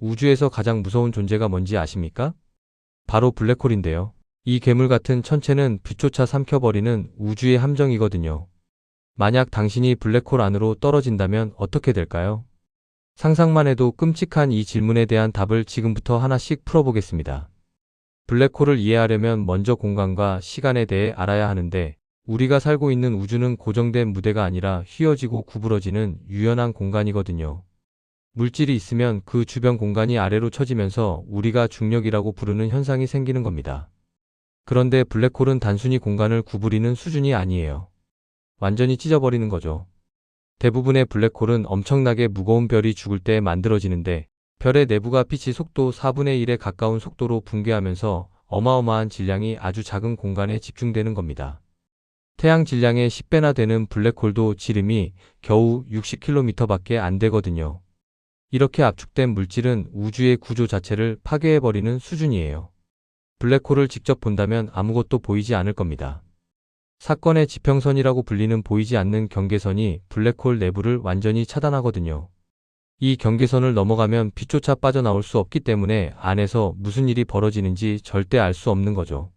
우주에서 가장 무서운 존재가 뭔지 아십니까? 바로 블랙홀인데요. 이 괴물 같은 천체는 빛조차 삼켜버리는 우주의 함정이거든요. 만약 당신이 블랙홀 안으로 떨어진다면 어떻게 될까요? 상상만 해도 끔찍한 이 질문에 대한 답을 지금부터 하나씩 풀어보겠습니다. 블랙홀을 이해하려면 먼저 공간과 시간에 대해 알아야 하는데, 우리가 살고 있는 우주는 고정된 무대가 아니라 휘어지고 구부러지는 유연한 공간이거든요. 물질이 있으면 그 주변 공간이 아래로 처지면서 우리가 중력이라고 부르는 현상이 생기는 겁니다. 그런데 블랙홀은 단순히 공간을 구부리는 수준이 아니에요. 완전히 찢어버리는 거죠. 대부분의 블랙홀은 엄청나게 무거운 별이 죽을 때 만들어지는데, 별의 내부가 빛의 속도 4분의 1에 가까운 속도로 붕괴하면서 어마어마한 질량이 아주 작은 공간에 집중되는 겁니다. 태양 질량의 10배나 되는 블랙홀도 지름이 겨우 60km밖에 안 되거든요. 이렇게 압축된 물질은 우주의 구조 자체를 파괴해버리는 수준이에요. 블랙홀을 직접 본다면 아무것도 보이지 않을 겁니다. 사건의 지평선이라고 불리는 보이지 않는 경계선이 블랙홀 내부를 완전히 차단하거든요. 이 경계선을 넘어가면 빛조차 빠져나올 수 없기 때문에 안에서 무슨 일이 벌어지는지 절대 알 수 없는 거죠.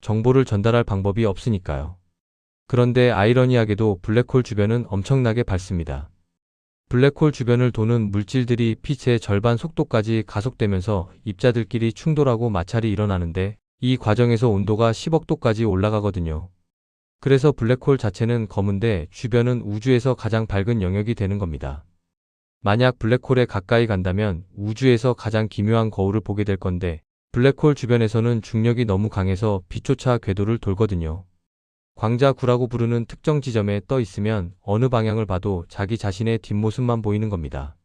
정보를 전달할 방법이 없으니까요. 그런데 아이러니하게도 블랙홀 주변은 엄청나게 밝습니다. 블랙홀 주변을 도는 물질들이 빛의 절반 속도까지 가속되면서 입자들끼리 충돌하고 마찰이 일어나는데, 이 과정에서 온도가 10억 도까지 올라가거든요. 그래서 블랙홀 자체는 검은데 주변은 우주에서 가장 밝은 영역이 되는 겁니다. 만약 블랙홀에 가까이 간다면 우주에서 가장 기묘한 거울을 보게 될 건데, 블랙홀 주변에서는 중력이 너무 강해서 빛조차 궤도를 돌거든요. 광자구라고 부르는 특정 지점에 떠 있으면 어느 방향을 봐도 자기 자신의 뒷모습만 보이는 겁니다.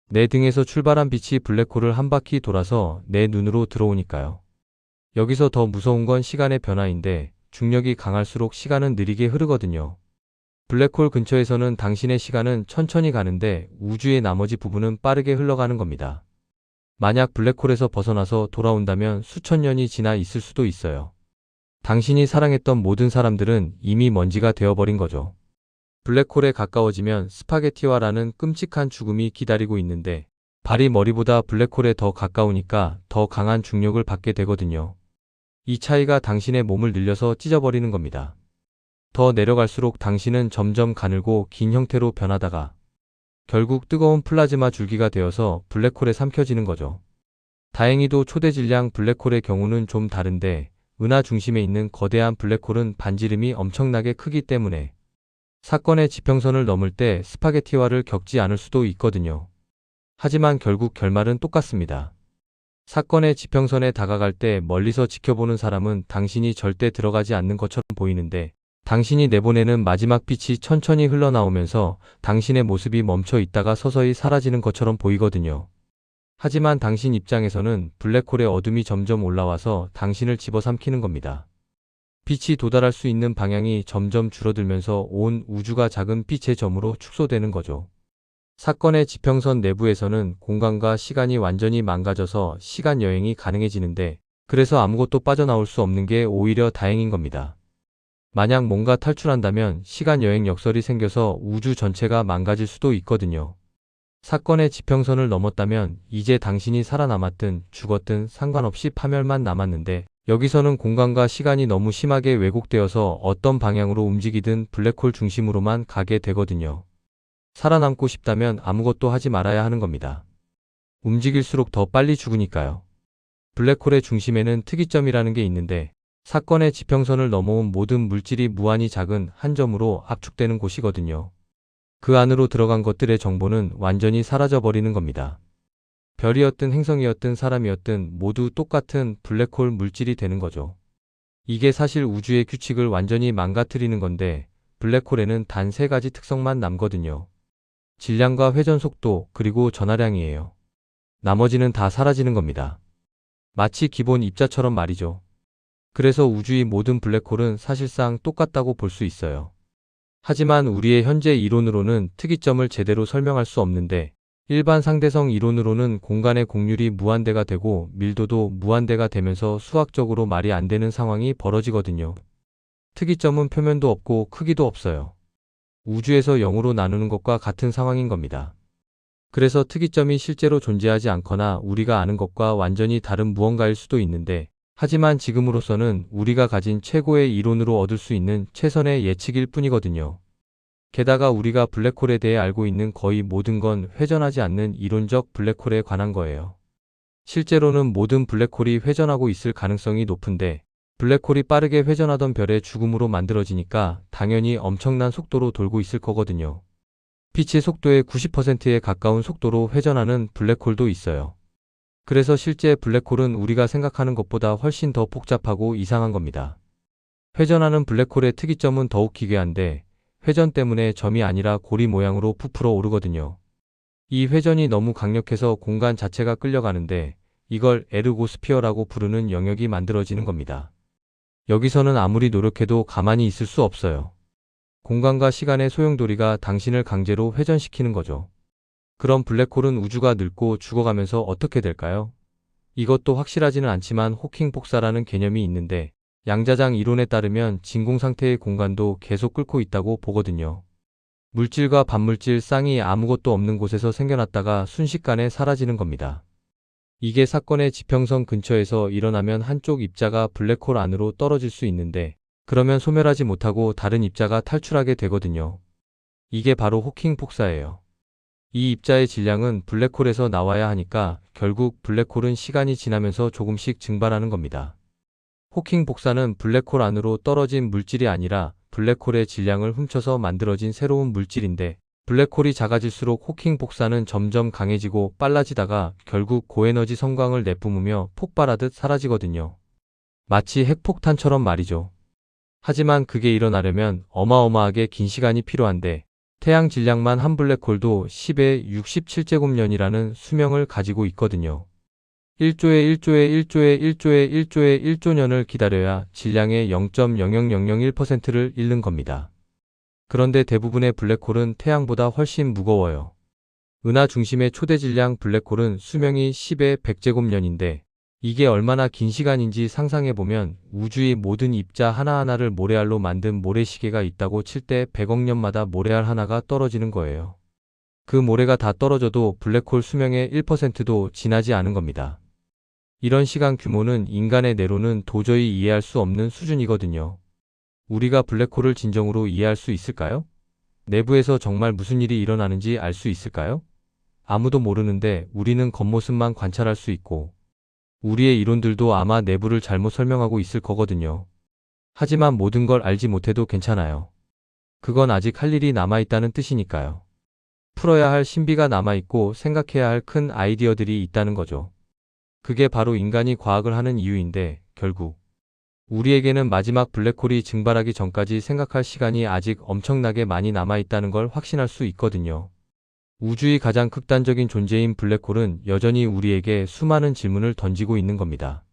내 등에서 출발한 빛이 블랙홀을 한 바퀴 돌아서 내 눈으로 들어오니까요. 여기서 더 무서운 건 시간의 변화인데, 중력이 강할수록 시간은 느리게 흐르거든요. 블랙홀 근처에서는 당신의 시간은 천천히 가는데 우주의 나머지 부분은 빠르게 흘러가는 겁니다. 만약 블랙홀에서 벗어나서 돌아온다면 수천 년이 지나 있을 수도 있어요. 당신이 사랑했던 모든 사람들은 이미 먼지가 되어버린 거죠. 블랙홀에 가까워지면 스파게티와라는 끔찍한 죽음이 기다리고 있는데, 발이 머리보다 블랙홀에 더 가까우니까 더 강한 중력을 받게 되거든요. 이 차이가 당신의 몸을 늘려서 찢어버리는 겁니다. 더 내려갈수록 당신은 점점 가늘고 긴 형태로 변하다가 결국 뜨거운 플라즈마 줄기가 되어서 블랙홀에 삼켜지는 거죠. 다행히도 초대 질량 블랙홀의 경우는 좀 다른데, 은하 중심에 있는 거대한 블랙홀은 반지름이 엄청나게 크기 때문에 사건의 지평선을 넘을 때 스파게티와를 겪지 않을 수도 있거든요. 하지만 결국 결말은 똑같습니다. 사건의 지평선에 다가갈 때 멀리서 지켜보는 사람은 당신이 절대 들어가지 않는 것처럼 보이는데, 당신이 내보내는 마지막 빛이 천천히 흘러나오면서 당신의 모습이 멈춰 있다가 서서히 사라지는 것처럼 보이거든요. 하지만 당신 입장에서는 블랙홀의 어둠이 점점 올라와서 당신을 집어삼키는 겁니다. 빛이 도달할 수 있는 방향이 점점 줄어들면서 온 우주가 작은 빛의 점으로 축소되는 거죠. 사건의 지평선 내부에서는 공간과 시간이 완전히 망가져서 시간 여행이 가능해지는데, 그래서 아무것도 빠져나올 수 없는 게 오히려 다행인 겁니다. 만약 뭔가 탈출한다면 시간 여행 역설이 생겨서 우주 전체가 망가질 수도 있거든요. 사건의 지평선을 넘었다면 이제 당신이 살아남았든 죽었든 상관없이 파멸만 남았는데, 여기서는 공간과 시간이 너무 심하게 왜곡되어서 어떤 방향으로 움직이든 블랙홀 중심으로만 가게 되거든요. 살아남고 싶다면 아무것도 하지 말아야 하는 겁니다. 움직일수록 더 빨리 죽으니까요. 블랙홀의 중심에는 특이점이라는 게 있는데, 사건의 지평선을 넘어온 모든 물질이 무한히 작은 한 점으로 압축되는 곳이거든요. 그 안으로 들어간 것들의 정보는 완전히 사라져버리는 겁니다. 별이었든 행성이었든 사람이었든 모두 똑같은 블랙홀 물질이 되는 거죠. 이게 사실 우주의 규칙을 완전히 망가뜨리는 건데, 블랙홀에는 단 3가지 특성만 남거든요. 질량과 회전 속도, 그리고 전하량이에요. 나머지는 다 사라지는 겁니다. 마치 기본 입자처럼 말이죠. 그래서 우주의 모든 블랙홀은 사실상 똑같다고 볼 수 있어요. 하지만 우리의 현재 이론으로는 특이점을 제대로 설명할 수 없는데, 일반 상대성 이론으로는 공간의 곡률이 무한대가 되고 밀도도 무한대가 되면서 수학적으로 말이 안 되는 상황이 벌어지거든요. 특이점은 표면도 없고 크기도 없어요. 우주에서 0으로 나누는 것과 같은 상황인 겁니다. 그래서 특이점이 실제로 존재하지 않거나 우리가 아는 것과 완전히 다른 무언가일 수도 있는데, 하지만 지금으로서는 우리가 가진 최고의 이론으로 얻을 수 있는 최선의 예측일 뿐이거든요. 게다가 우리가 블랙홀에 대해 알고 있는 거의 모든 건 회전하지 않는 이론적 블랙홀에 관한 거예요. 실제로는 모든 블랙홀이 회전하고 있을 가능성이 높은데, 블랙홀이 빠르게 회전하던 별의 죽음으로 만들어지니까 당연히 엄청난 속도로 돌고 있을 거거든요. 빛의 속도의 90%에 가까운 속도로 회전하는 블랙홀도 있어요. 그래서 실제 블랙홀은 우리가 생각하는 것보다 훨씬 더 복잡하고 이상한 겁니다. 회전하는 블랙홀의 특이점은 더욱 기괴한데, 회전 때문에 점이 아니라 고리 모양으로 부풀어 오르거든요. 이 회전이 너무 강력해서 공간 자체가 끌려가는데, 이걸 에르고스피어라고 부르는 영역이 만들어지는 겁니다. 여기서는 아무리 노력해도 가만히 있을 수 없어요. 공간과 시간의 소용돌이가 당신을 강제로 회전시키는 거죠. 그럼 블랙홀은 우주가 늙고 죽어가면서 어떻게 될까요? 이것도 확실하지는 않지만 호킹 복사라는 개념이 있는데, 양자장 이론에 따르면 진공 상태의 공간도 계속 끓고 있다고 보거든요. 물질과 반물질 쌍이 아무것도 없는 곳에서 생겨났다가 순식간에 사라지는 겁니다. 이게 사건의 지평선 근처에서 일어나면 한쪽 입자가 블랙홀 안으로 떨어질 수 있는데, 그러면 소멸하지 못하고 다른 입자가 탈출하게 되거든요. 이게 바로 호킹 폭사예요. 이 입자의 질량은 블랙홀에서 나와야 하니까 결국 블랙홀은 시간이 지나면서 조금씩 증발하는 겁니다. 호킹 복사는 블랙홀 안으로 떨어진 물질이 아니라 블랙홀의 질량을 훔쳐서 만들어진 새로운 물질인데, 블랙홀이 작아질수록 호킹 복사는 점점 강해지고 빨라지다가 결국 고에너지 성광을 내뿜으며 폭발하듯 사라지거든요. 마치 핵폭탄처럼 말이죠. 하지만 그게 일어나려면 어마어마하게 긴 시간이 필요한데, 태양 질량만 한 블랙홀도 10의 67제곱년이라는 수명을 가지고 있거든요. 1조의 1조의 1조의 1조의 1조의 1조년을 기다려야 질량의 0.00001%를 잃는 겁니다. 그런데 대부분의 블랙홀은 태양보다 훨씬 무거워요. 은하 중심의 초대 질량 블랙홀은 수명이 10의 100제곱년인데, 이게 얼마나 긴 시간인지 상상해보면 우주의 모든 입자 하나하나를 모래알로 만든 모래시계가 있다고 칠 때 100억 년마다 모래알 하나가 떨어지는 거예요. 그 모래가 다 떨어져도 블랙홀 수명의 1%도 지나지 않은 겁니다. 이런 시간 규모는 인간의 뇌로는 도저히 이해할 수 없는 수준이거든요. 우리가 블랙홀을 진정으로 이해할 수 있을까요? 내부에서 정말 무슨 일이 일어나는지 알 수 있을까요? 아무도 모르는데 우리는 겉모습만 관찰할 수 있고, 우리의 이론들도 아마 내부를 잘못 설명하고 있을 거거든요. 하지만 모든 걸 알지 못해도 괜찮아요. 그건 아직 할 일이 남아있다는 뜻이니까요. 풀어야 할 신비가 남아있고 생각해야 할 큰 아이디어들이 있다는 거죠. 그게 바로 인간이 과학을 하는 이유인데, 결국 우리에게는 마지막 블랙홀이 증발하기 전까지 생각할 시간이 아직 엄청나게 많이 남아있다는 걸 확신할 수 있거든요. 우주의 가장 극단적인 존재인 블랙홀은 여전히 우리에게 수많은 질문을 던지고 있는 겁니다.